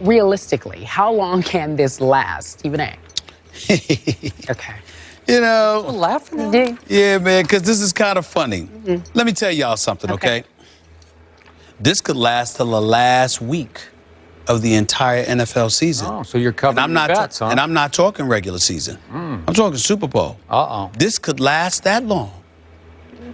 realistically, how long can this last, Stephen A? Okay. You know, laughing. Yeah, man, because this is kind of funny. Let me tell y'all something, okay? This could last till the last week of the entire NFL season. Oh, so you're covering your bets, huh? And I'm not talking regular season. I'm talking Super Bowl. This could last that long,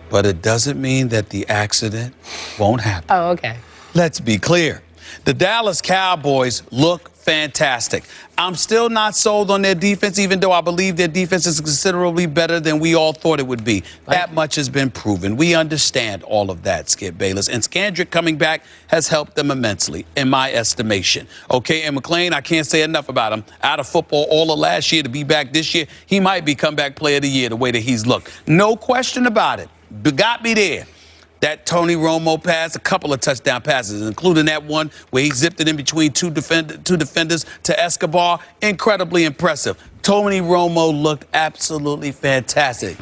but it doesn't mean that the accident won't happen. Oh, okay. Let's be clear. The Dallas Cowboys look fantastic. I'm still not sold on their defense, even though I believe their defense is considerably better than we all thought it would be. That much has been proven. We understand all of that, Skip Bayless. And Scandrick coming back has helped them immensely, in my estimation. Okay, and McClain, I can't say enough about him. Out of football all of last year to be back this year, he might be comeback player of the year the way that he's looked. No question about it. Got me there. That Tony Romo pass, a couple of touchdown passes, including that one where he zipped it in between two defenders to Escobar. Incredibly impressive. Tony Romo looked absolutely fantastic.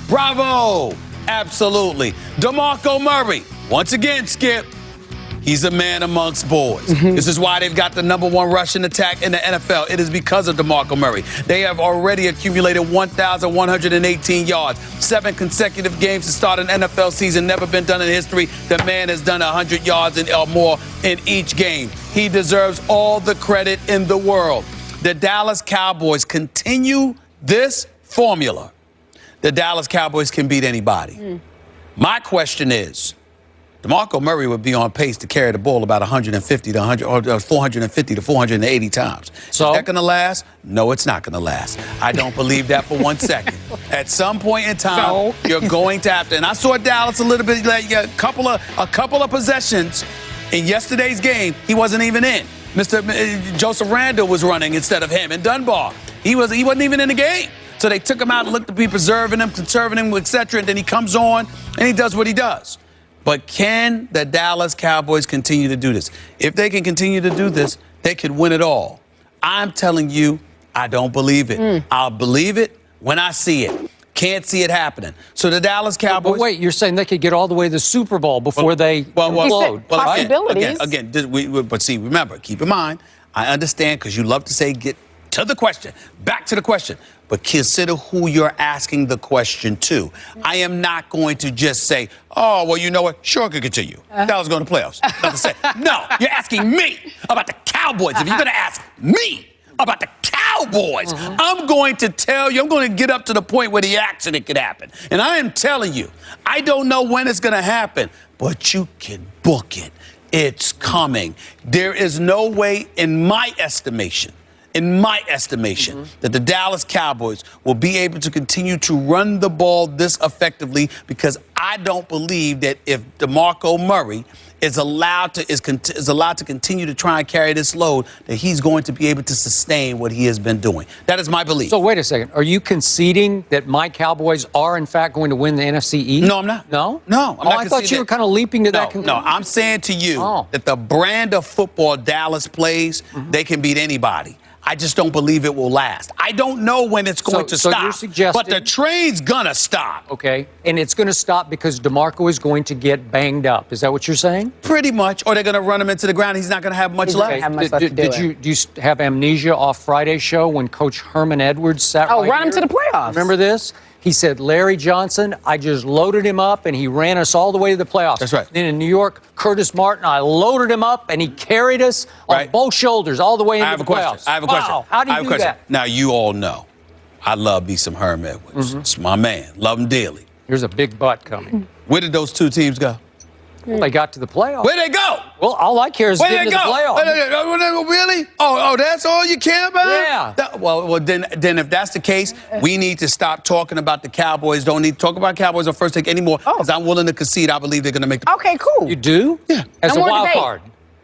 Bravo! Absolutely. DeMarco Murray, once again, Skip, he's a man amongst boys. This is why they've got the #1 rushing attack in the NFL. It is because of DeMarco Murray. They have already accumulated 1,118 yards. 7 consecutive games to start an NFL season. Never been done in history. The man has done 100 yards or more in each game. He deserves all the credit in the world. The Dallas Cowboys continue this formula. The Dallas Cowboys can beat anybody. My question is, DeMarco Murray would be on pace to carry the ball about 450 to 480 times. So? Is that going to last? No, it's not going to last. I don't believe that for 1 second. At some point in time, you're going to have to. And I saw Dallas a little bit, like a couple of possessions in yesterday's game. He wasn't even in. Joseph Randle was running instead of him, and Dunbar. He wasn't even in the game. So they took him out and looked to be preserving him, conserving him, etc. And then he comes on and he does what he does. But can the Dallas Cowboys continue to do this? If they can continue to do this, they could win it all. I'm telling you, I don't believe it. I'll believe it when I see it. Can't see it happening. So the Dallas Cowboys... But wait, you're saying they could get all the way to the Super Bowl before they implode. Possibilities. Again, but see, remember, keep in mind, I understand because you love to say get to the question. Back to the question. But consider who you're asking the question to. I am not going to just say, oh, well, you know what? Sure, it could continue. Dallas going to playoffs. Nothing to say. No, you're asking me about the Cowboys. If you're going to ask me about the Cowboys, I'm going to tell you, I'm going to get up to the point where the accident could happen. And I am telling you, I don't know when it's going to happen, but you can book it. It's coming. There is no way, in my estimation, that the Dallas Cowboys will be able to continue to run the ball this effectively, because I don't believe that if DeMarco Murray is allowed to continue to try and carry this load, that he's going to be able to sustain what he has been doing. That is my belief. So wait a second. Are you conceding that my Cowboys are, in fact, going to win the NFC East? No, I'm not. No? No, I'm not. I thought you were kind of leaping to that conclusion. No, I'm saying to you that the brand of football Dallas plays, they can beat anybody. I just don't believe it will last. I don't know when it's going to stop. You're suggesting, but the train's going to stop. Okay. And it's going to stop because DeMarco is going to get banged up. Is that what you're saying? Pretty much. Or they're going to run him into the ground. He's not going to have much left. Do you have amnesia off Friday's show when Coach Herman Edwards sat right run him here? to the playoffs. Remember this? He said, Larry Johnson, I just loaded him up, and he ran us all the way to the playoffs. That's right. Then in New York, Curtis Martin, I loaded him up, and he carried us on both shoulders all the way into the playoffs. I have a question. Wow. How do you do that? Now, you all know I love me some Herm Edwards. It's my man. Love him dearly. Here's a big butt coming. Where did those two teams go? Well, they got to the playoffs. Where'd they go? Well, all I care is getting to the playoffs. Really? Oh, that's all you care about? Yeah. Well, then if that's the case, we need to stop talking about the Cowboys. Don't need to talk about Cowboys on First Take anymore, because I'm willing to concede I believe they're going to make the playoffs. Okay, cool. You do? Yeah. As a wild card.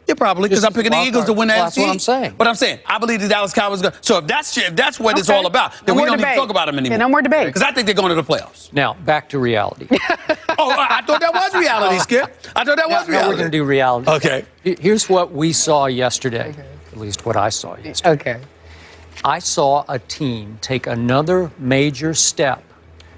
Yeah, probably, because I'm picking the Eagles to win the NFC. That's what I'm saying. But I'm saying, I believe the Dallas Cowboys go. So if that's what it's all about, then we don't need to talk about them anymore. Yeah, no more debate. Because I think they're going to the playoffs. Now, back to reality. I thought that was reality, Skip. I thought that was reality. Now we're going to do reality. Okay. Here's what we saw yesterday, at least what I saw yesterday. Okay. I saw a team take another major step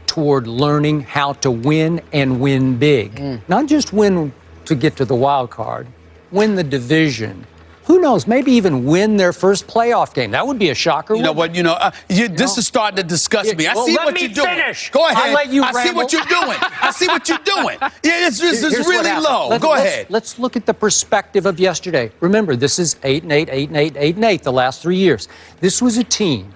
toward learning how to win and win big. Not just win to get to the wild card, win the division, who knows, maybe even win their first playoff game. That would be a shocker. You know what? This is starting to disgust me. I see what you're doing. Finish. Go ahead. I'll let you I see what you're doing. I see what you're doing. Yeah, it's really low. Go ahead. Let's look at the perspective of yesterday. Remember, this is 8-8, 8-8, 8-8 the last 3 years. This was a team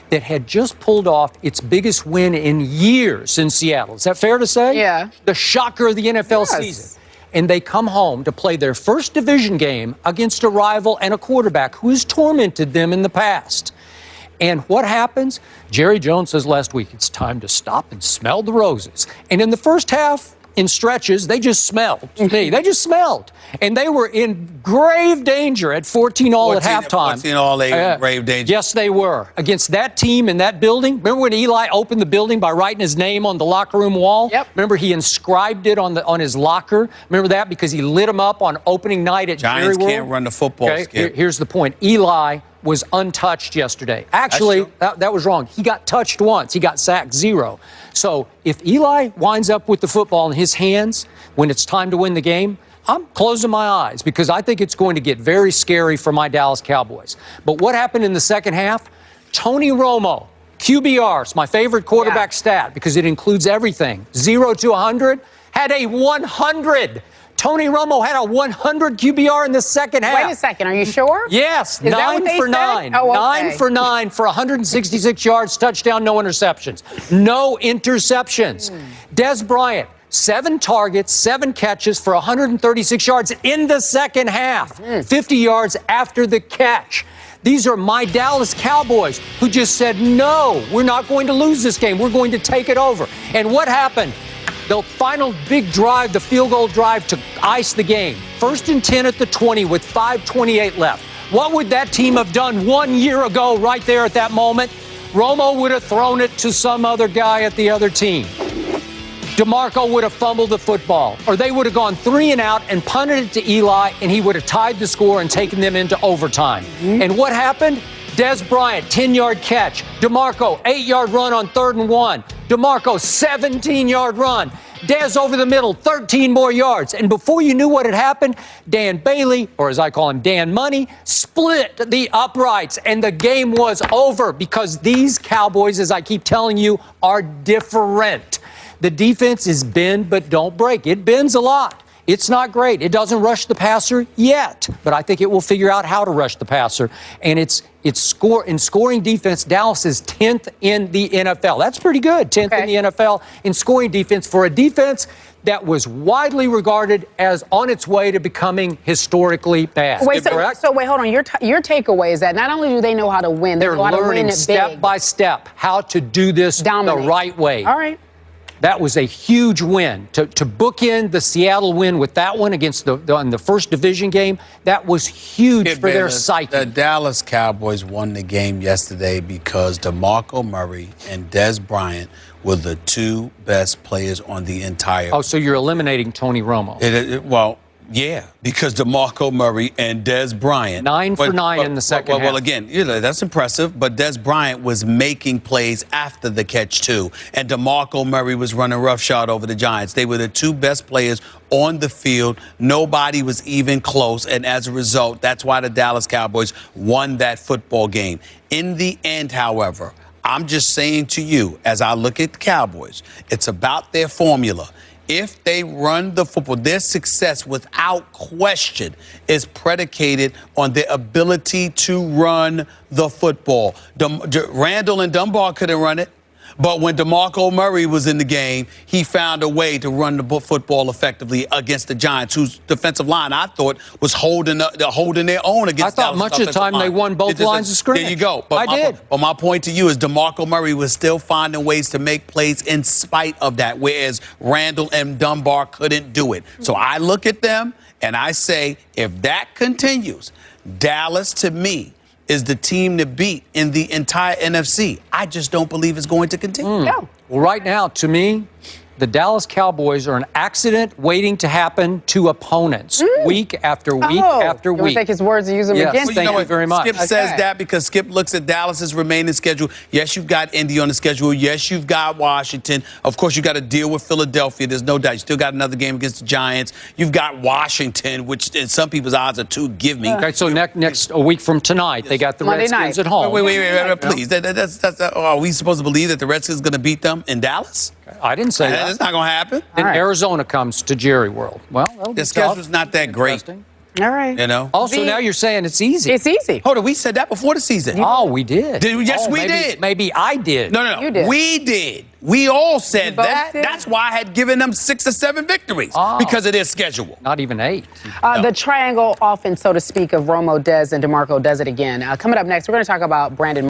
that had just pulled off its biggest win in years in Seattle. Is that fair to say? Yeah. The shocker of the NFL season. And they come home to play their first division game against a rival and a quarterback who has tormented them in the past. And what happens? Jerry Jones says last week, it's time to stop and smell the roses. And in the first half, in stretches, they just smelled. They just smelled. And they were in grave danger at 14-all at halftime. 14-all, they were in grave danger. Yes, they were. Against that team in that building. Remember when Eli opened the building by writing his name on the locker room wall? Yep. Remember he inscribed it on his locker? Remember that? Because he lit him up on opening night at Giants Jerry World? can't run the football, Skip. Here's the point. Eli was untouched yesterday. Actually, that was wrong. He got touched once. He got sacked 0. So if Eli winds up with the football in his hands when it's time to win the game, I'm closing my eyes because I think it's going to get very scary for my Dallas Cowboys. But what happened in the second half? Tony Romo, QBR, it's my favorite quarterback stat because it includes everything. 0 to 100, had a 100. Tony Romo had a 100 QBR in the second half. Wait a second, are you sure? Yes, Is 9 for 9. Oh, okay. 9 for 9 for 166 yards, touchdown, no interceptions. No interceptions. Des Bryant, 7 targets, 7 catches for 136 yards in the second half. 50 yards after the catch. These are my Dallas Cowboys who just said, no, we're not going to lose this game. We're going to take it over. And what happened? The final big drive, the field goal drive to ice the game. 1st and 10 at the 20 with 5:28 left. What would that team have done 1 year ago right there at that moment? Romo would have thrown it to some other guy at the other team. DeMarco would have fumbled the football, or they would have gone 3 and out and punted it to Eli, and he would have tied the score and taken them into overtime. And what happened? Des Bryant, 10-yard catch. DeMarco, 8-yard run on 3rd and 1. DeMarco, 17-yard run. Des over the middle, 13 more yards. And before you knew what had happened, Dan Bailey, or as I call him, Dan Money, split the uprights. And the game was over because these Cowboys, as I keep telling you, are different. The defense is bend but don't break. It bends a lot. It's not great. It doesn't rush the passer yet, but I think it will figure out how to rush the passer. And it's scoring defense. Dallas is 10th in the NFL. That's pretty good. 10th in the NFL in scoring defense for a defense that was widely regarded as on its way to becoming historically bad. Wait, so wait, hold on. Your takeaway is that not only do they know how to win, they're know how to win learning it step big. by step how to do this the right way. All right. That was a huge win. To bookend the Seattle win with that one against in the first division game, that was huge for their psyche. The Dallas Cowboys won the game yesterday because DeMarco Murray and Des Bryant were the 2 best players on the entire. Oh, so you're eliminating Tony Romo. Well, yeah, because DeMarco Murray and Des Bryant. 9 for 9 in the second half. Well, again, that's impressive, but Des Bryant was making plays after the catch, too. And DeMarco Murray was running roughshod over the Giants. They were the 2 best players on the field. Nobody was even close. And as a result, that's why the Dallas Cowboys won that football game. In the end, however, I'm just saying to you, as I look at the Cowboys, it's about their formula. If they run the football, their success without question is predicated on their ability to run the football. Randall and Dunbar couldn't run it. But when DeMarco Murray was in the game, he found a way to run the football effectively against the Giants, whose defensive line, I thought, was holding their own against I thought much of the time they won both lines of scrimmage. There you go. But my point to you is DeMarco Murray was still finding ways to make plays in spite of that, whereas Randall and Dunbar couldn't do it. So I look at them and I say, if that continues, Dallas, to me, is the team to beat in the entire NFC. I just don't believe it's going to continue. No. Well, right now, to me, the Dallas Cowboys are an accident waiting to happen to opponents week after week after You week. take his words and use them Yes, against thank him. you very much. Skip says that because Skip looks at Dallas's remaining schedule. Yes, you've got Indy on the schedule. Yes, you've got Washington. Of course, you got to deal with Philadelphia. There's no doubt. You still got another game against the Giants. You've got Washington, which in some people's odds are too give me. Okay, so next a week from tonight, they got the Monday Redskins night. at home. Wait, please. Are we supposed to believe that the Redskins are going to beat them in Dallas? I didn't say that. That's not going to happen. Then All right. Arizona comes to Jerry World. Well, that'll be The schedule's tough. not that great. Interesting. All right. You know? Also, now you're saying it's easy. It's easy. Hold on, we said that before the season. Oh, we did. Yes, we maybe, did. Maybe I did. No. You did. We did. We all said both that. did? That's why I had given them 6 or 7 victories because of their schedule. Not even 8. The triangle offense, so to speak, of Romo, Dez, and DeMarco does it again. Coming up next, we're going to talk about Brandon